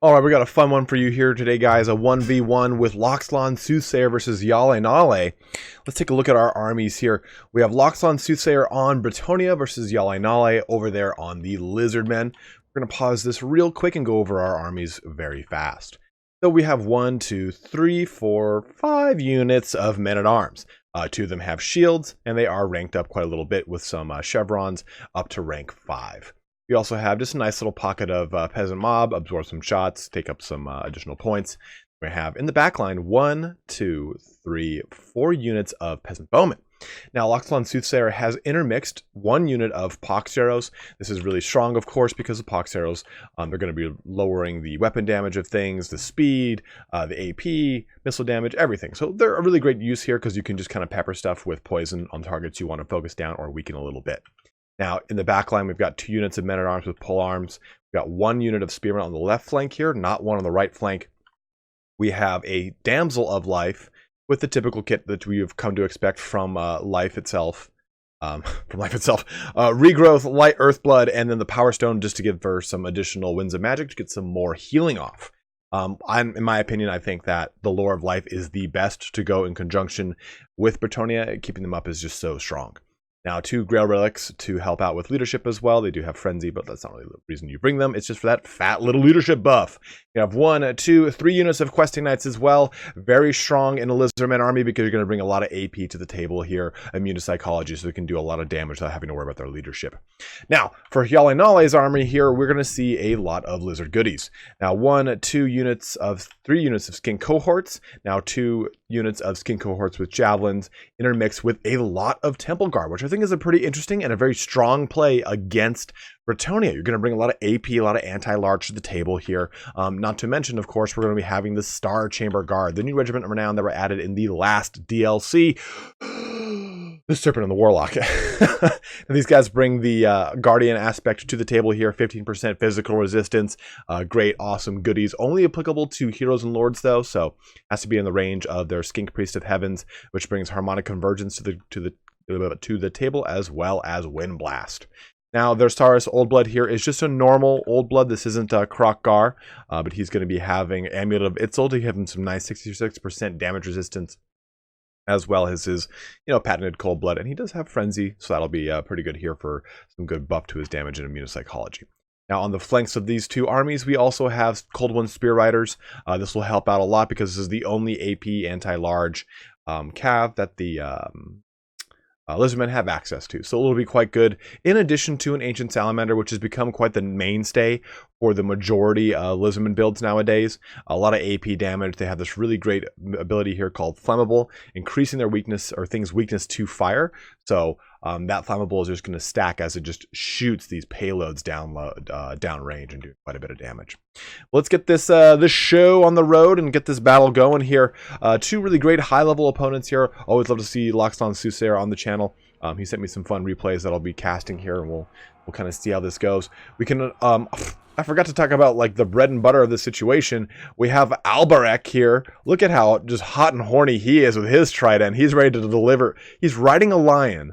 All right, we got a fun one for you here today, guys. A 1v1 with Tlaxtlan Soothsayer versus HjalleNalle. Let's take a look at our armies here. We have Tlaxtlan Soothsayer on Bretonnia versus HjalleNalle over there on the Lizardmen. We're going to pause this real quick and go over our armies very fast. So we have 1, 2, 3, 4, 5 units of men-at-arms. 2 of them have shields, and they are ranked up quite a little bit with some chevrons up to rank 5. We also have just a nice little pocket of peasant mob, absorb some shots, take up some additional points. We have in the backline 1, 2, 3, 4 units of peasant bowmen. Now, Tlaxtlan Soothsayer has intermixed 1 unit of pox arrows. This is really strong, of course, because the pox arrows, they're going to be lowering the weapon damage of things, the speed, the AP, missile damage, everything. So they're a really great use here because you can just kind of pepper stuff with poison on targets you want to focus down or weaken a little bit. Now, in the back line, we've got 2 units of men-at-arms with pole arms. We've got 1 unit of spearmen on the left flank here, not one on the right flank. We have a damsel of life with the typical kit that we've come to expect from life itself. Regrowth, light earth blood, and then the power stone just to give her some additional winds of magic to get some more healing off. In my opinion, I think that the lore of life is the best to go in conjunction with Bretonnia. Keeping them up is just so strong. Now, 2 Grail Relics to help out with leadership as well. They do have Frenzy, but that's not really the reason you bring them. It's just for that fat little leadership buff. You have 1, 2, 3 units of Questing Knights as well. Very strong in a Lizardmen army because you're going to bring a lot of AP to the table here. Immune to Psychology, so they can do a lot of damage without having to worry about their leadership. Now, for HjalleNalle's army here, we're going to see a lot of Lizard goodies. Now, 3 units of Skin Cohorts. Now, 2 units of Skin Cohorts with Javelins intermixed with a lot of Temple Guard, which I think is a pretty interesting and a very strong play against Bretonnia. You're going to bring a lot of AP, a lot of anti-large to the table here. Not to mention, of course, we're going to be having the Star Chamber Guard, the new regiment of renown that were added in the last DLC. The Serpent and the Warlock. And these guys bring the Guardian aspect to the table here. 15% physical resistance. Great, awesome goodies. Only applicable to heroes and lords, though, so has to be in the range of their Skink Priest of Heavens, which brings harmonic convergence to the table, as well as Wind Blast. Now, their Saurus Old Blood here is just a normal Old Blood. This isn't Krokgar, but he's going to be having Amulet of Itzel to give him some nice 66% damage resistance, as well as his, patented Cold Blood. And he does have Frenzy, so that'll be pretty good here for some good buff to his damage and Immune to Psychology. Now, on the flanks of these 2 armies, we also have Cold One Spear Riders. This will help out a lot because this is the only AP anti-large cav that the Lizardmen have access to, so it'll be quite good, in addition to an Ancient Salamander, which has become quite the mainstay for the majority of Lizardmen builds nowadays. A lot of AP damage. They have this really great ability here called Flammable, increasing their weakness or things' weakness to fire. So that Flammable is just going to stack as it just shoots these payloads down range and do quite a bit of damage. Let's get this show on the road and get this battle going here. 2 really great high-level opponents here. Always love to see Tlaxtlan Soothsayer on the channel. He sent me some fun replays that I'll be casting here, and we'll kind of see how this goes. We can I forgot to talk about like the bread and butter of the situation. We have Alberek here. Look at how just hot and horny he is with his trident. He's ready to deliver. He's riding a lion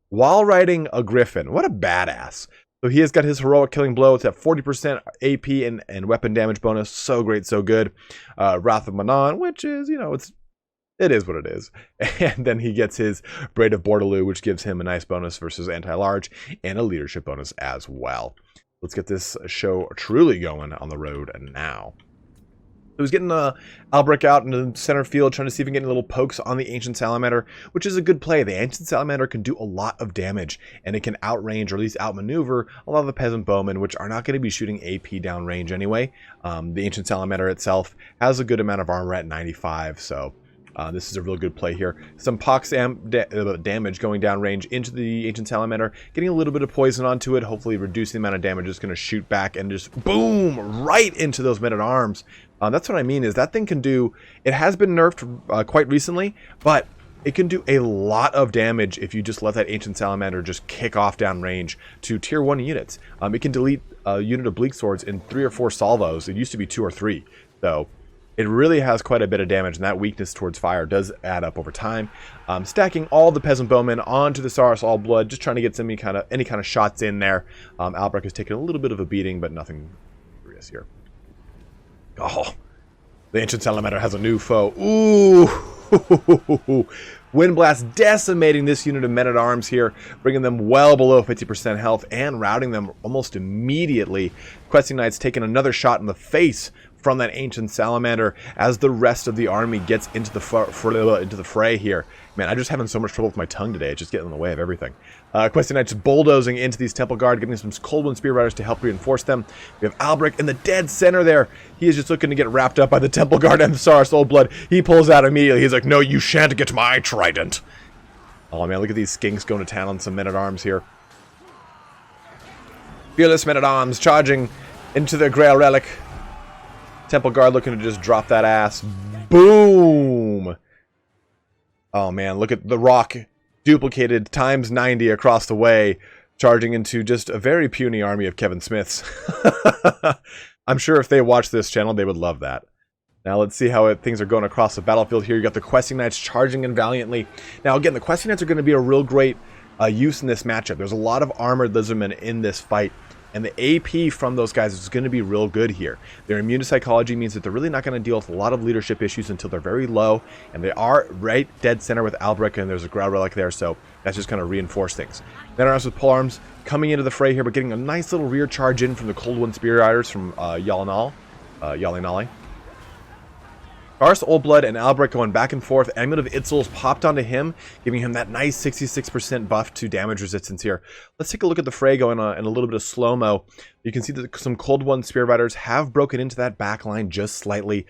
while riding a griffin. What a badass. So he has got his heroic killing blow. It's at 40% AP and weapon damage bonus. So great, so good. Wrath of Manon, which is, it is what it is. And then he gets his Braid of Bordaloo, which gives him a nice bonus versus anti-large and a leadership bonus as well. Let's get this show truly going on the road now. So he's getting Alberek out into the center field, trying to see if he can get any little pokes on the Ancient Salamander, which is a good play. The Ancient Salamander can do a lot of damage, and it can outrange or at least outmaneuver a lot of the Peasant Bowmen, which are not going to be shooting AP downrange anyway. The Ancient Salamander itself has a good amount of armor at 95, so this is a real good play here. Some pox damage going downrange into the Ancient Salamander, getting a little bit of poison onto it, hopefully reducing the amount of damage it's going to shoot back and just boom right into those men-at-arms. That's what I mean is that thing can do, it has been nerfed quite recently, but it can do a lot of damage if you just let that Ancient Salamander just kick off downrange to tier 1 units. It can delete a unit of Bleak Swords in 3 or 4 salvos. It used to be 2 or 3. So it really has quite a bit of damage, and that weakness towards fire does add up over time. Stacking all the Peasant Bowmen onto the Saurus All Blood, just trying to get any kind of shots in there. Alberek has taken a little bit of a beating, but nothing serious here. Oh, the Ancient Salamander has a new foe. Ooh! Wind Blast decimating this unit of men-at-arms here, bringing them well below 50% health and routing them almost immediately. Questing Knights taking another shot in the face from that Ancient Salamander as the rest of the army gets into the fray here. Man, I'm just having so much trouble with my tongue today. It's just getting in the way of everything. Questing Knights bulldozing into these Temple Guard, getting some Cold Wind Spear Riders to help reinforce them. We have Albrecht in the dead center there. He is just looking to get wrapped up by the Temple Guard and the Saurus Oldblood. He pulls out immediately. He's like, no, you shan't get my trident. Oh, man, look at these skinks going to town on some men-at-arms here. Fearless men-at-arms charging into the Grail Relic. Temple Guard looking to just drop that ass. Boom! Oh, man, look at the rock duplicated times 90 across the way, charging into just a very puny army of Kevin Smiths. I'm sure if they watch this channel, they would love that. Now let's see how things are going across the battlefield here. You got the Questing Knights charging in valiantly. Now again, the Questing Knights are going to be a real great use in this matchup. There's a lot of armored Lizardmen in this fight, and the AP from those guys is going to be real good here. Their immune to psychology means that they're really not going to deal with a lot of leadership issues until they're very low, and they are right dead center with Albrecht, and there's a Grail Relic there, so that's just going to reinforce things. Men-at-arms with polearms coming into the fray here, but getting a nice little rear charge in from the Cold Wind Spear Riders from HjalleNalle. Saurus Oldblood and Albrecht going back and forth. Amulet of Itzel's popped onto him, giving him that nice 66% buff to damage resistance here. Let's take a look at the fray going on in a little bit of slow-mo. You can see that some Cold Wind Spear Riders have broken into that back line just slightly,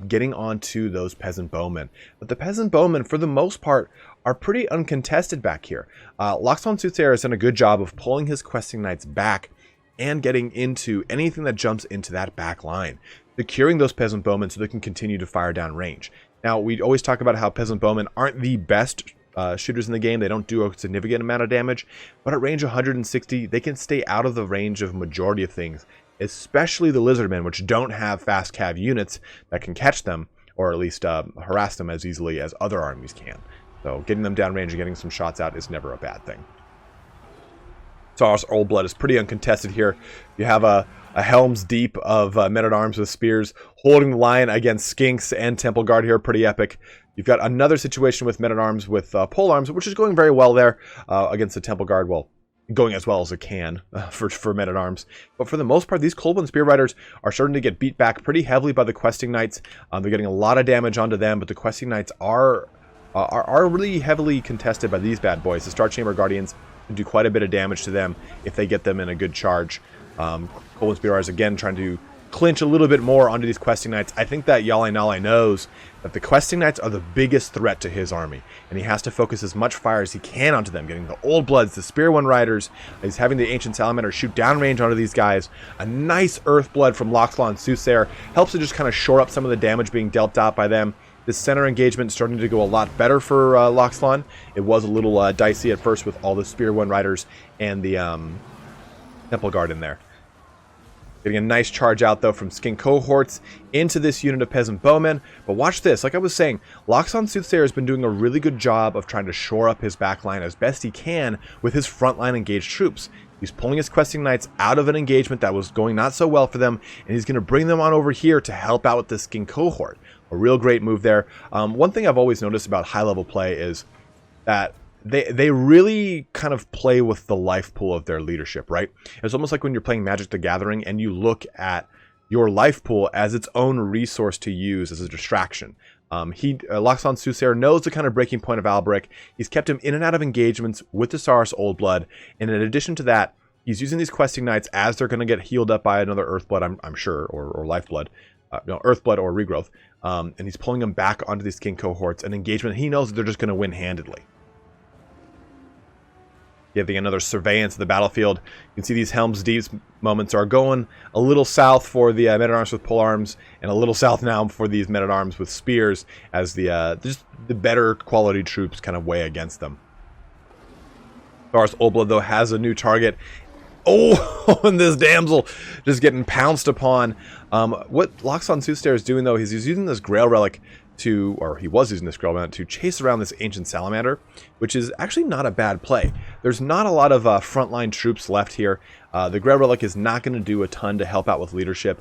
getting onto those Peasant Bowmen. But the Peasant Bowmen, for the most part, are pretty uncontested back here. Tlaxtlan Soothsayer has done a good job of pulling his Questing Knights back and getting into anything that jumps into that back line, securing those Peasant Bowmen so they can continue to fire down range. Now, we always talk about how Peasant Bowmen aren't the best shooters in the game. They don't do a significant amount of damage, but at range 160, they can stay out of the range of majority of things, especially the Lizardmen, which don't have fast cav units that can catch them, or at least harass them as easily as other armies can. So getting them down range and getting some shots out is never a bad thing. Saurus Oldblood is pretty uncontested here. You have a helm's deep of men-at-arms with spears holding the line against skinks and Temple Guard here. Pretty epic. You've got another situation with men-at-arms with polearms, which is going very well there against the Temple Guard. Well, going as well as it can for men-at-arms. But for the most part, these Cold Wind Spear Riders are starting to get beat back pretty heavily by the Questing Knights. They're getting a lot of damage onto them, but the Questing Knights are really heavily contested by these bad boys. The Star Chamber Guardians do quite a bit of damage to them if they get them in a good charge. Cold Wind Spear Riders again trying to clinch a little bit more onto these Questing Knights. I think that HjalleNalle knows that the Questing Knights are the biggest threat to his army, and he has to focus as much fire as he can onto them, getting the Old Bloods, the Spear One Riders. He's having the Ancient Salamander shoot downrange onto these guys. A nice Earth Blood from Tlaxtlan Soothsayer helps to just kind of shore up some of the damage being dealt out by them. This center engagement is starting to go a lot better for Tlaxtlan. It was a little dicey at first with all the Spear One Riders and the Temple Guard in there. Getting a nice charge out, though, from Skin Cohorts into this unit of Peasant Bowmen. But watch this. Like I was saying, Tlaxtlan Soothsayer has been doing a really good job of trying to shore up his backline as best he can with his frontline engaged troops. He's pulling his Questing Knights out of an engagement that was going not so well for them, and he's going to bring them on over here to help out with the Skin Cohort. A real great move there. One thing I've always noticed about high-level play is that they really kind of play with the life pool of their leadership, right? It's almost like when you're playing Magic the Gathering and you look at your life pool as its own resource to use as a distraction. Tlaxtlan Soothsayer knows the kind of breaking point of Albrecht. He's kept him in and out of engagements with the Saurus Oldblood, and in addition to that, he's using these Questing Knights as they're going to get healed up by another Earthblood, I'm sure, or Lifeblood. Earthblood or Regrowth, and he's pulling them back onto these Skin Cohorts, an engagement he knows that they're just going to win handedly. Giving another surveillance of the battlefield. You can see these Helm's Deep moments are going a little south for the men-at-arms with polearms, and a little south now for these men-at-arms with spears, as just the better quality troops kind of weigh against them. Saurus Oldblood, though, has a new target. Oh, and this damsel just getting pounced upon. What Tlaxtlan Soothsayer is doing, though, is he's using this Grail Relic he was using this Grail Relic to chase around this Ancient Salamander, which is actually not a bad play. There's not a lot of frontline troops left here. The Grail Relic is not going to do a ton to help out with leadership.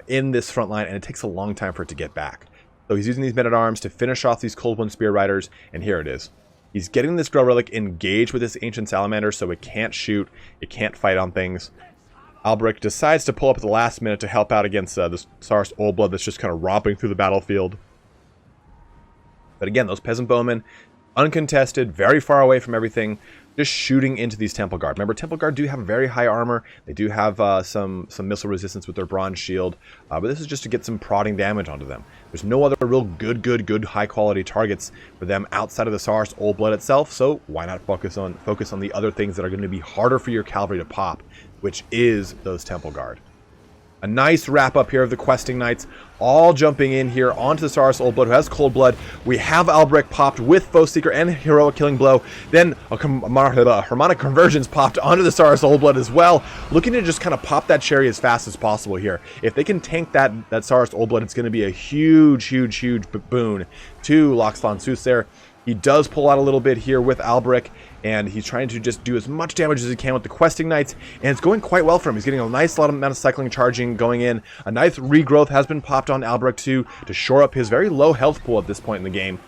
in this front line, and it takes a long time for it to get back. So he's using these men-at-arms to finish off these Cold Wind Spear Riders, and here it is. He's getting this Grow Relic engaged with this Ancient Salamander, so it can't shoot, it can't fight on things. Albrecht decides to pull up at the last minute to help out against this Saurus Old Blood that's just kind of romping through the battlefield. But again, those Peasant Bowmen, uncontested, very far away from everything, just shooting into these Temple Guard. Remember, Temple Guard do have very high armor. They do have some missile resistance with their bronze shield. But this is just to get some prodding damage onto them. There's no other real good high-quality targets for them outside of the Saurus Old Blood itself. So why not focus on the other things that are going to be harder for your cavalry to pop, which is those Temple Guard. A nice wrap-up here of the Questing Knights, all jumping in here onto the Saurus Old Blood, who has Cold Blood. We have Albrecht popped with Foe Seeker and Heroic Killing Blow. Then a Harmonic Convergence popped onto the Saurus Old Blood as well, looking to just kind of pop that cherry as fast as possible here. If they can tank that Saurus Old Blood, it's going to be a huge boon to Tlaxtlan Soothsayer. He does pull out a little bit here with Albrecht, and he's trying to just do as much damage as he can with the Questing Knights, and it's going quite well for him. He's getting a nice amount of cycling charging going in. A nice regrowth has been popped on Albrecht too, to shore up his very low health pool at this point in the game.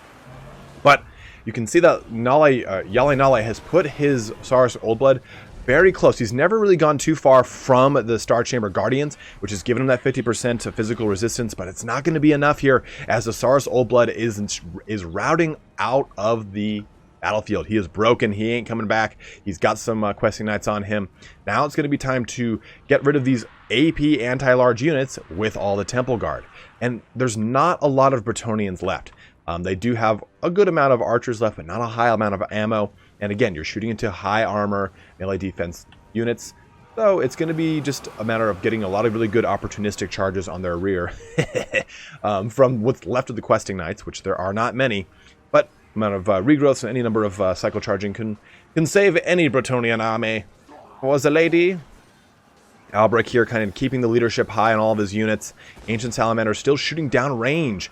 But you can see that HjalleNalle has put his Saurus Old Blood very close. He's never really gone too far from the Star Chamber Guardians, which has given him that 50% of physical resistance, but it's not going to be enough here as the Saurus Old Blood is routing out of the battlefield. He is broken. He ain't coming back. He's got some Questing Knights on him. Now it's going to be time to get rid of these AP anti-large units with all the Temple Guard. And there's not a lot of Bretonnians left. They do have a good amount of archers left, but not a high amount of ammo. And again, you're shooting into high armor melee defense units. So it's going to be just a matter of getting a lot of really good opportunistic charges on their rear from what's left of the Questing Knights, which there are not many. But amount of regrowths and any number of cycle charging can save any Bretonnian army. Was a lady. Albrecht here kind of keeping the leadership high on all of his units. Ancient Salamander still shooting down range.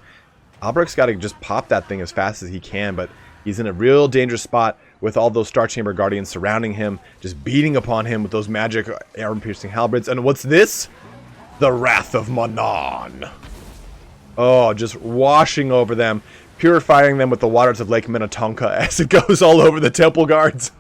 Albrecht's got to just pop that thing as fast as he can, but he's in a real dangerous spot with all those Star Chamber Guardians surrounding him, just beating upon him with those magic armor-piercing halberds. And what's this? The Wrath of Manon. Oh, just washing over them, purifying them with the waters of Lake Minnetonka as it goes all over the Temple Guards.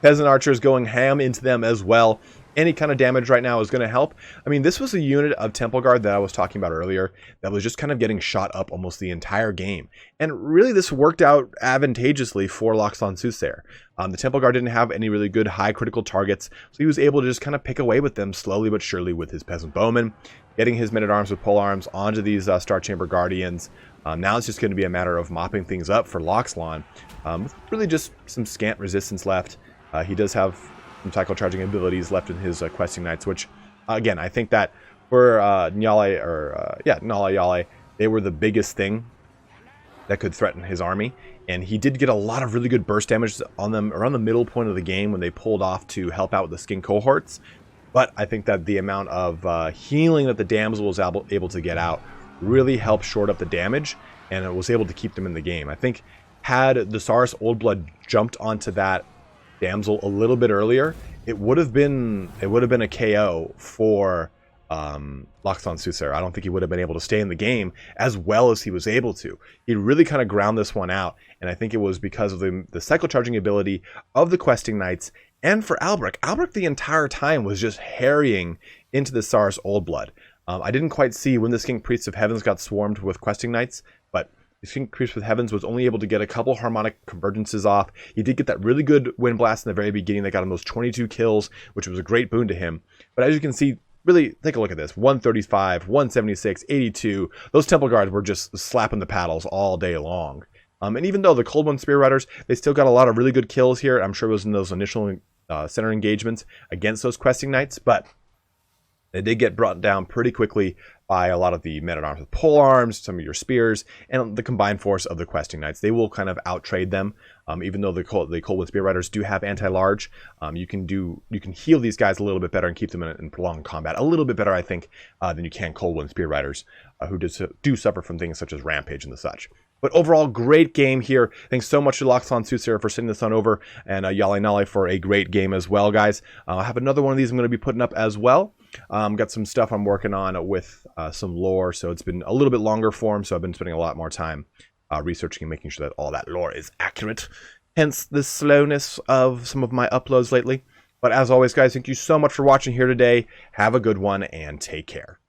Peasant archers going ham into them as well. Any kind of damage right now is going to help. I mean, this was a unit of Temple Guard that I was talking about earlier that was just kind of getting shot up almost the entire game. And really, this worked out advantageously for Tlaxtlan Soothsayer. The Temple Guard didn't have any really good high critical targets, so he was able to just kind of pick away with them slowly but surely with his Peasant Bowmen, getting his men-at-arms with polearms onto these Star Chamber Guardians. Now it's just going to be a matter of mopping things up for Tlaxtlan, with really just some scant resistance left. He does have some cycle charging abilities left in his Questing Knights, which, again, I think that for HjalleNalle, they were the biggest thing that could threaten his army. And he did get a lot of really good burst damage on them around the middle point of the game when they pulled off to help out with the skin cohorts. But I think that the amount of healing that the damsel was able to get out really helped short up the damage, and it was able to keep them in the game. I think had the Saurus Old Blood jumped onto that damsel a little bit earlier, it would have been a KO for Tlaxtlan Soothsayer. I don't think he would have been able to stay in the game as well as he was able to. He really kind of ground this one out, and I think it was because of the cycle charging ability of the Questing Knights. And for Albrecht the entire time was just harrying into the Saurus Old Blood. I didn't quite see when this King Priest of Heavens got swarmed with Questing Knights, but the King Priest of Heavens was only able to get a couple harmonic convergences off. He did get that really good wind blast in the very beginning that got him those 22 kills, which was a great boon to him. But as you can see, really take a look at this: 135, 176, 82. Those Temple Guards were just slapping the paddles all day long. And even though the Cold Wind Spear Riders, they still got a lot of really good kills here. I'm sure it was in those initial center engagements against those Questing Knights, but they did get brought down pretty quickly by a lot of the men-at-arms with polearms, some of your spears, and the combined force of the Questing Knights. They will kind of outtrade them, even though the Cold Wind Spear Riders do have anti-large. You can heal these guys a little bit better and keep them in prolonged combat a little bit better, I think, than you can Cold Wind Spear Riders, who do suffer from things such as Rampage and the such. But overall, great game here. Thanks so much to Tlaxtlan Soothsayer for sending this on over, and HjalleNalle for a great game as well, guys. I have another one of these I'm going to be putting up as well. Got some stuff I'm working on with some lore, so it's been a little bit longer form, so I've been spending a lot more time researching and making sure that all that lore is accurate. Hence the slowness of some of my uploads lately. But as always, guys, thank you so much for watching here today. Have a good one, and take care.